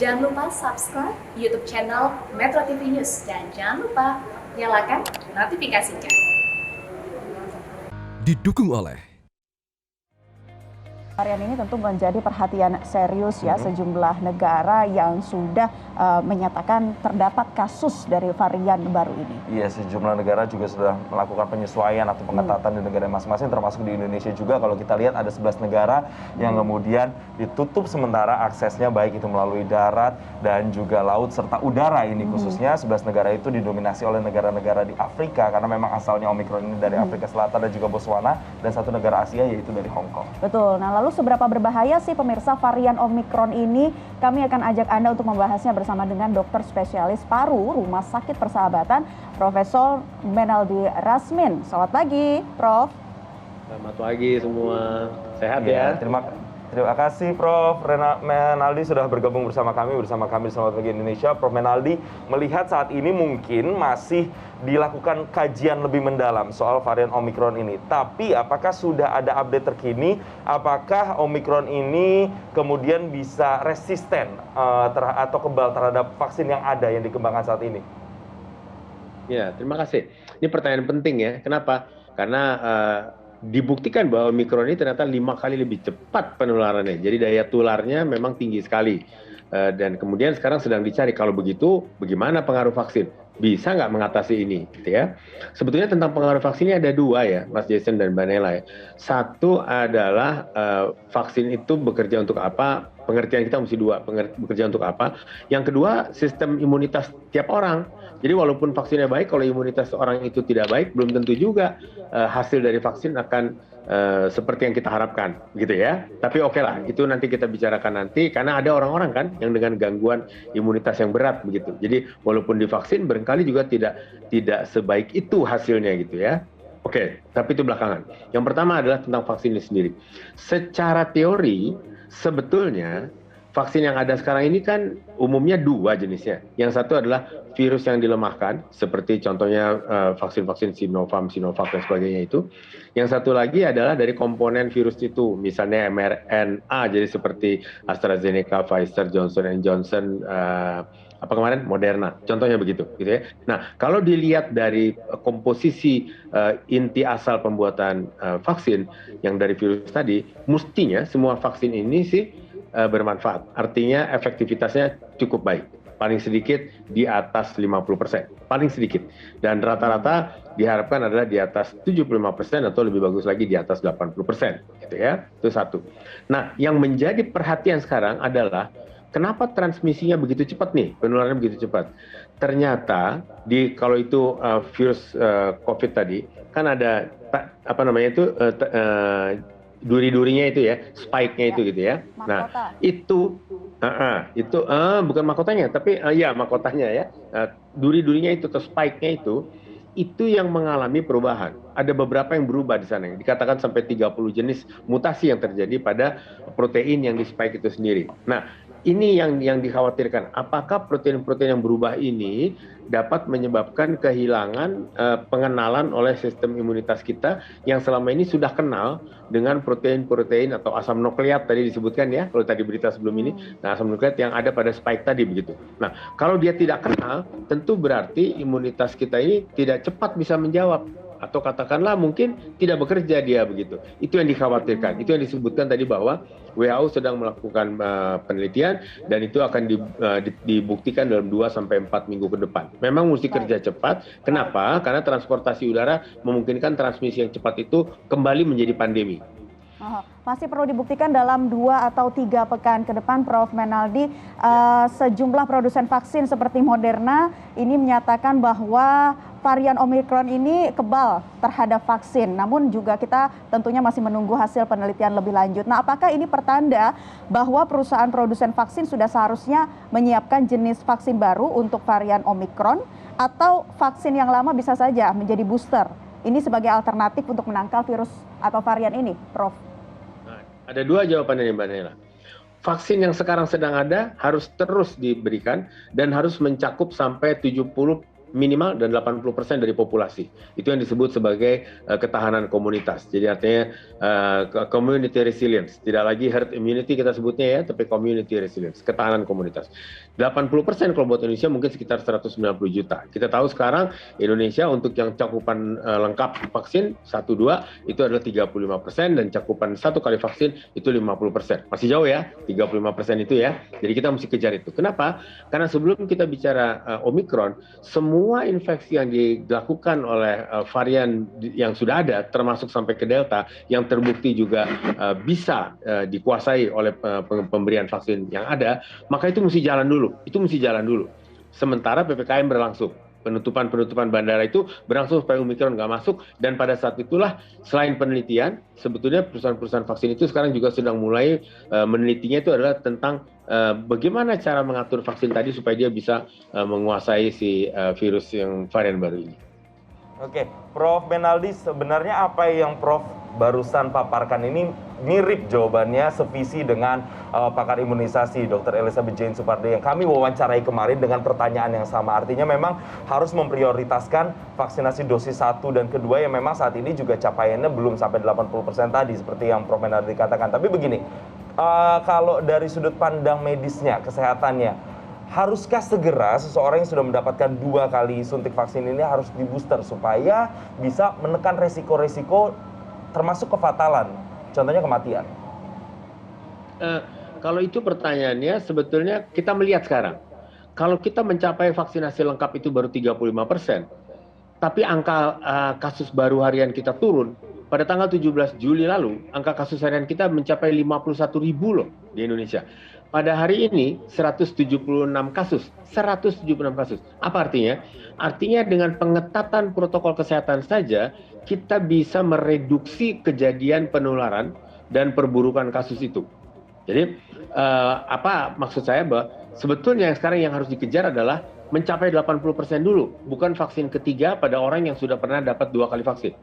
Jangan lupa subscribe YouTube channel Metro TV News dan jangan lupa nyalakan notifikasinya. Didukung oleh varian ini tentu menjadi perhatian serius ya sejumlah negara yang sudah menyatakan terdapat kasus dari varian baru ini. Iya, sejumlah negara juga sudah melakukan penyesuaian atau pengetatan di negara masing-masing, termasuk di Indonesia juga. Kalau kita lihat ada 11 negara yang kemudian ditutup sementara aksesnya, baik itu melalui darat dan juga laut serta udara ini khususnya. 11 negara itu didominasi oleh negara-negara di Afrika karena memang asalnya Omikron ini dari Afrika Selatan dan juga Botswana, dan satu negara Asia yaitu dari Hong Kong. Betul. Nah, lalu seberapa berbahaya sih pemirsa varian Omikron ini? Kami akan ajak Anda untuk membahasnya bersama dengan dokter spesialis paru Rumah Sakit Persahabatan, Profesor Menaldi Rasmin. Selamat pagi, Prof. Selamat pagi semua. Sehat ya? Terima kasih Prof. Menaldi sudah bergabung bersama kami di Selamat Pagi Indonesia. Prof. Menaldi, melihat saat ini mungkin masih dilakukan kajian lebih mendalam soal varian Omikron ini. Tapi apakah sudah ada update terkini? Apakah Omikron ini kemudian bisa resisten atau kebal terhadap vaksin yang ada yang dikembangkan saat ini? Ya, terima kasih. Ini pertanyaan penting ya. Kenapa? Karena dibuktikan bahwa Omikron ini ternyata 5 kali lebih cepat penularannya. Jadi daya tularnya memang tinggi sekali. Dan kemudian sekarang sedang dicari, kalau begitu bagaimana pengaruh vaksin? Bisa nggak mengatasi ini? Gitu ya. Sebetulnya tentang pengaruh vaksin ini ada 2 ya, Mas Jason dan Mbak Nela ya. Satu adalah vaksin itu bekerja untuk apa? Pengertian kita mesti 2, bekerja untuk apa? Yang kedua, sistem imunitas tiap orang. Jadi walaupun vaksinnya baik, kalau imunitas orang itu tidak baik, belum tentu juga hasil dari vaksin akan seperti yang kita harapkan, gitu ya. Tapi oke lah, itu nanti kita bicarakan nanti, karena ada orang-orang kan yang dengan gangguan imunitas yang berat begitu. Jadi walaupun divaksin, barangkali juga tidak sebaik itu hasilnya gitu ya. Oke, tapi itu belakangan. Yang pertama adalah tentang vaksin ini sendiri. Secara teori, sebetulnya vaksin yang ada sekarang ini kan umumnya 2 jenisnya. Yang satu adalah virus yang dilemahkan, seperti contohnya vaksin-vaksin Sinovac dan sebagainya itu. Yang satu lagi adalah dari komponen virus itu, misalnya mRNA, jadi seperti AstraZeneca, Pfizer, Johnson & Johnson, apa kemarin Moderna, contohnya begitu, gitu ya. Nah, kalau dilihat dari komposisi inti asal pembuatan vaksin yang dari virus tadi, mestinya semua vaksin ini sih bermanfaat. Artinya efektivitasnya cukup baik. Paling sedikit di atas 50%. Paling sedikit. Dan rata-rata diharapkan adalah di atas 75% atau lebih bagus lagi di atas 80%. Gitu ya. Itu satu. Nah, yang menjadi perhatian sekarang adalah kenapa transmisinya begitu cepat nih? Penularannya begitu cepat. Ternyata kalau itu virus COVID tadi, kan ada apa namanya itu duri-durinya itu ya, spike-nya itu gitu ya. Mahkota. Nah, itu bukan mahkotanya, tapi ya mahkotanya ya. Duri-durinya itu atau spike-nya itu yang mengalami perubahan. Ada beberapa yang berubah di sana. Dikatakan sampai 30 jenis mutasi yang terjadi pada protein yang di spike itu sendiri. Nah, ini yang dikhawatirkan. Apakah protein-protein yang berubah ini dapat menyebabkan kehilangan pengenalan oleh sistem imunitas kita yang selama ini sudah kenal dengan protein-protein atau asam nukleat tadi disebutkan ya, kalau tadi berita sebelum ini. Nah, asam nukleat yang ada pada spike tadi begitu. Nah, kalau dia tidak kenal, tentu berarti imunitas kita ini tidak cepat bisa menjawab. Atau katakanlah mungkin tidak bekerja dia begitu. Itu yang dikhawatirkan. Itu yang disebutkan tadi bahwa WHO sedang melakukan penelitian dan itu akan dibuktikan dalam 2-4 minggu ke depan. Memang mesti kerja cepat. Kenapa? Karena transportasi udara memungkinkan transmisi yang cepat itu kembali menjadi pandemi. Masih perlu dibuktikan dalam 2 atau 3 pekan ke depan, Prof. Menaldi. Sejumlah produsen vaksin seperti Moderna ini menyatakan bahwa varian Omikron ini kebal terhadap vaksin. Namun juga kita tentunya masih menunggu hasil penelitian lebih lanjut. Nah, apakah ini pertanda bahwa perusahaan produsen vaksin sudah seharusnya menyiapkan jenis vaksin baru untuk varian Omikron, atau vaksin yang lama bisa saja menjadi booster? Ini sebagai alternatif untuk menangkal virus atau varian ini, Prof. Ada 2 jawaban dari Mbak Nela. Vaksin yang sekarang sedang ada harus terus diberikan dan harus mencakup sampai 70 minimal dan 80% dari populasi. Itu yang disebut sebagai ketahanan komunitas. Jadi artinya community resilience. Tidak lagi herd immunity kita sebutnya ya, tapi community resilience, ketahanan komunitas. 80% kalau buat Indonesia mungkin sekitar 190 juta. Kita tahu sekarang Indonesia untuk yang cakupan lengkap vaksin 1-2 itu adalah 35% dan cakupan 1 kali vaksin itu 50%. Masih jauh ya, 35% itu ya. Jadi kita mesti kejar itu. Kenapa? Karena sebelum kita bicara Omicron, semua infeksi yang dilakukan oleh varian yang sudah ada, termasuk sampai ke Delta, yang terbukti juga bisa dikuasai oleh pemberian vaksin yang ada, maka itu mesti jalan dulu. Sementara PPKM berlangsung. Penutupan bandara itu berlangsung supaya Omicron nggak masuk, dan pada saat itulah selain penelitian, sebetulnya perusahaan-perusahaan vaksin itu sekarang juga sedang mulai menelitinya itu adalah tentang bagaimana cara mengatur vaksin tadi supaya dia bisa menguasai si virus yang varian baru ini. Oke, Prof. Menaldi, sebenarnya apa yang Prof. barusan paparkan ini mirip jawabannya sevisi dengan pakar imunisasi Dr. Elizabeth Jane Supardi yang kami wawancarai kemarin dengan pertanyaan yang sama. Artinya memang harus memprioritaskan vaksinasi dosis 1 dan kedua yang memang saat ini juga capaiannya belum sampai 80% tadi seperti yang Prof. Menaldi katakan. Tapi begini, kalau dari sudut pandang medisnya, kesehatannya, haruskah segera seseorang yang sudah mendapatkan 2 kali suntik vaksin ini harus di booster supaya bisa menekan resiko-resiko termasuk kefatalan, contohnya kematian? Kalau itu pertanyaannya, sebetulnya kita melihat sekarang. Kalau kita mencapai vaksinasi lengkap itu baru 35%, tapi angka kasus baru harian kita turun. Pada tanggal 17 Juli lalu, angka kasus harian kita mencapai 51.000 loh di Indonesia. Pada hari ini 176 kasus. Apa artinya? Artinya dengan pengetatan protokol kesehatan saja kita bisa mereduksi kejadian penularan dan perburukan kasus itu. Jadi apa maksud saya, bahwa sebetulnya yang sekarang yang harus dikejar adalah mencapai 80% dulu, bukan vaksin ketiga pada orang yang sudah pernah dapat 2 kali vaksin.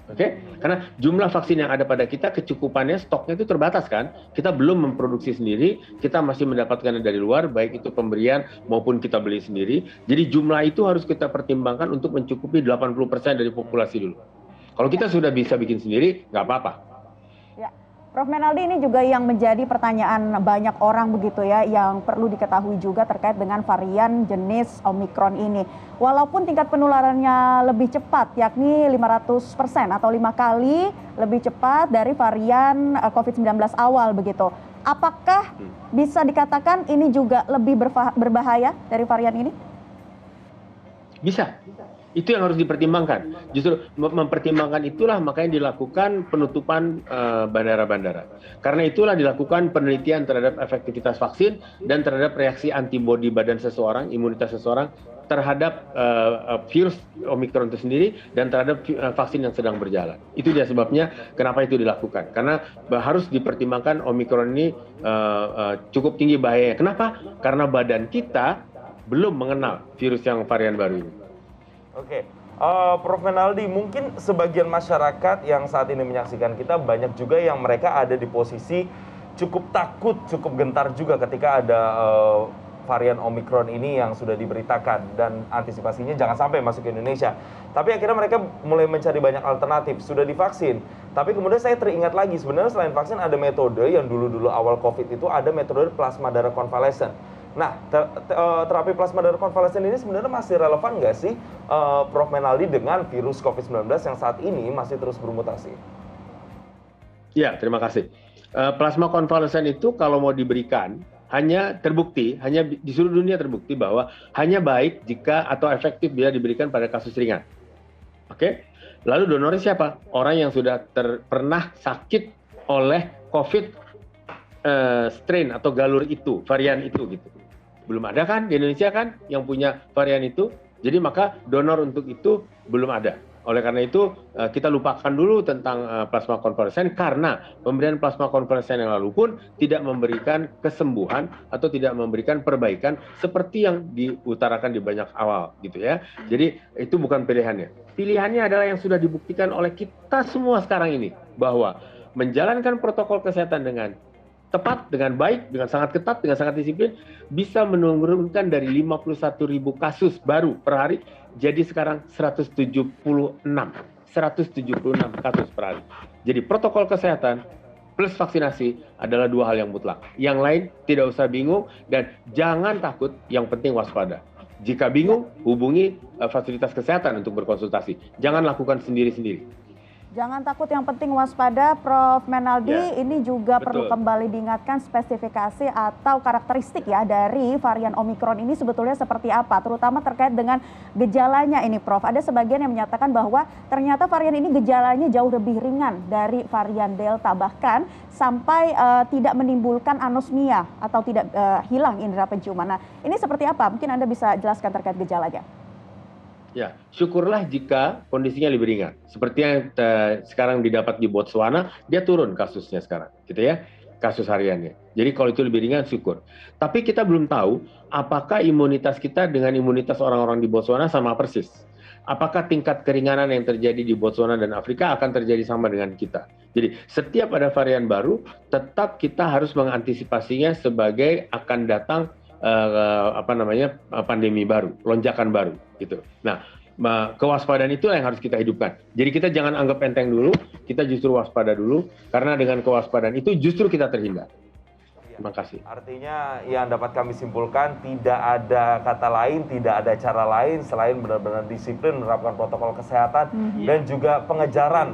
Oke, karena jumlah vaksin yang ada pada kita, kecukupannya, stoknya itu terbatas kan. Kita belum memproduksi sendiri, kita masih mendapatkannya dari luar, baik itu pemberian maupun kita beli sendiri. Jadi jumlah itu harus kita pertimbangkan untuk mencukupi 80% dari populasi dulu. Kalau kita sudah bisa bikin sendiri, nggak apa-apa. Ya, Prof. Menaldi, ini juga yang menjadi pertanyaan banyak orang begitu ya, yang perlu diketahui juga terkait dengan varian jenis Omicron ini. Walaupun tingkat penularannya lebih cepat, yakni 500% atau 5 kali lebih cepat dari varian COVID-19 awal begitu. Apakah bisa dikatakan ini juga lebih berbahaya dari varian ini? Bisa. Itu yang harus dipertimbangkan. Justru mempertimbangkan itulah makanya dilakukan penutupan bandara-bandara. Karena itulah dilakukan penelitian terhadap efektivitas vaksin dan terhadap reaksi antibodi badan seseorang, imunitas seseorang terhadap virus Omicron itu sendiri dan terhadap vaksin yang sedang berjalan. Itu dia sebabnya kenapa itu dilakukan. Karena harus dipertimbangkan Omicron ini cukup tinggi bahayanya. Kenapa? Karena badan kita belum mengenal virus yang varian baru ini. Oke, Prof. Menaldi, mungkin sebagian masyarakat yang saat ini menyaksikan kita banyak juga yang mereka ada di posisi cukup takut, cukup gentar juga ketika ada varian Omicron ini yang sudah diberitakan dan antisipasinya jangan sampai masuk ke Indonesia. Tapi akhirnya mereka mulai mencari banyak alternatif, sudah divaksin. Tapi kemudian saya teringat lagi, sebenarnya selain vaksin ada metode yang dulu-dulu awal COVID itu ada metode plasma darah konvalesen. Nah, terapi plasma darah konvalesen ini sebenarnya masih relevan nggak sih, Prof. Menaldi, dengan virus COVID-19 yang saat ini masih terus bermutasi? Ya, terima kasih. Plasma konvalesen itu kalau mau diberikan, hanya terbukti, hanya di seluruh dunia terbukti bahwa hanya baik jika atau efektif bila diberikan pada kasus ringan. Oke? Lalu donornya siapa? Orang yang sudah pernah sakit oleh COVID strain atau galur itu, varian itu gitu. Belum ada kan di Indonesia kan yang punya varian itu, jadi maka donor untuk itu belum ada. Oleh karena itu kita lupakan dulu tentang plasma konvalesen karena pemberian plasma konvalesen yang lalu pun tidak memberikan kesembuhan atau tidak memberikan perbaikan seperti yang diutarakan di banyak awal gitu ya. Jadi itu bukan pilihannya. Pilihannya adalah yang sudah dibuktikan oleh kita semua sekarang ini bahwa menjalankan protokol kesehatan dengan tepat, dengan baik, dengan sangat ketat, dengan sangat disiplin, bisa menurunkan dari 51.000 kasus baru per hari, jadi sekarang 176 kasus per hari. Jadi protokol kesehatan plus vaksinasi adalah dua hal yang mutlak. Yang lain tidak usah bingung dan jangan takut, yang penting waspada. Jika bingung, hubungi fasilitas kesehatan untuk berkonsultasi. Jangan lakukan sendiri-sendiri. Jangan takut, yang penting waspada. Prof. Menaldi, Ya, ini juga perlu betul. kembali diingatkan spesifikasi atau karakteristik ya dari varian Omikron ini sebetulnya seperti apa, terutama terkait dengan gejalanya ini, Prof. Ada sebagian yang menyatakan bahwa ternyata varian ini gejalanya jauh lebih ringan dari varian Delta, bahkan sampai tidak menimbulkan anosmia atau tidak hilang indera penciuman. Nah, ini seperti apa? Mungkin Anda bisa jelaskan terkait gejalanya. Ya, syukurlah jika kondisinya lebih ringan. Seperti yang sekarang didapat di Botswana, dia turun kasusnya sekarang, gitu ya, kasus hariannya. Jadi kalau itu lebih ringan, syukur. Tapi kita belum tahu apakah imunitas kita dengan imunitas orang-orang di Botswana sama persis. Apakah tingkat keringanan yang terjadi di Botswana dan Afrika akan terjadi sama dengan kita. Jadi setiap ada varian baru, tetap kita harus mengantisipasinya sebagai akan datang pandemi baru, lonjakan baru gitu. Nah, kewaspadaan itu yang harus kita hidupkan. Jadi kita jangan anggap enteng dulu, kita justru waspada dulu, karena dengan kewaspadaan itu justru kita terhindar. Terima kasih. Artinya yang dapat kami simpulkan, tidak ada kata lain, tidak ada cara lain selain benar-benar disiplin menerapkan protokol kesehatan dan juga pengejaran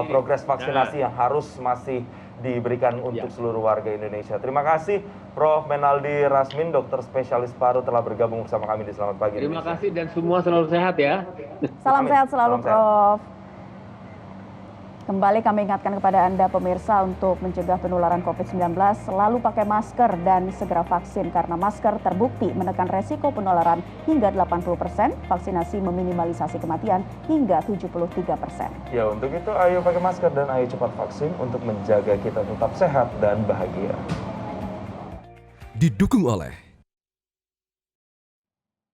progres vaksinasi yang harus masih diberikan untuk seluruh warga Indonesia. Terima kasih Prof. Menaldi Rasmin, dokter spesialis paru, telah bergabung bersama kami di Selamat Pagi Terima Indonesia. kasih dan semua selalu sehat ya. Salam Amin. sehat selalu, Salam sehat. Prof. Kembali kami ingatkan kepada Anda pemirsa untuk mencegah penularan COVID-19, selalu pakai masker dan segera vaksin karena masker terbukti menekan resiko penularan hingga 80%, vaksinasi meminimalisasi kematian hingga 73%. Ya, untuk itu ayo pakai masker dan ayo cepat vaksin untuk menjaga kita tetap sehat dan bahagia. Didukung oleh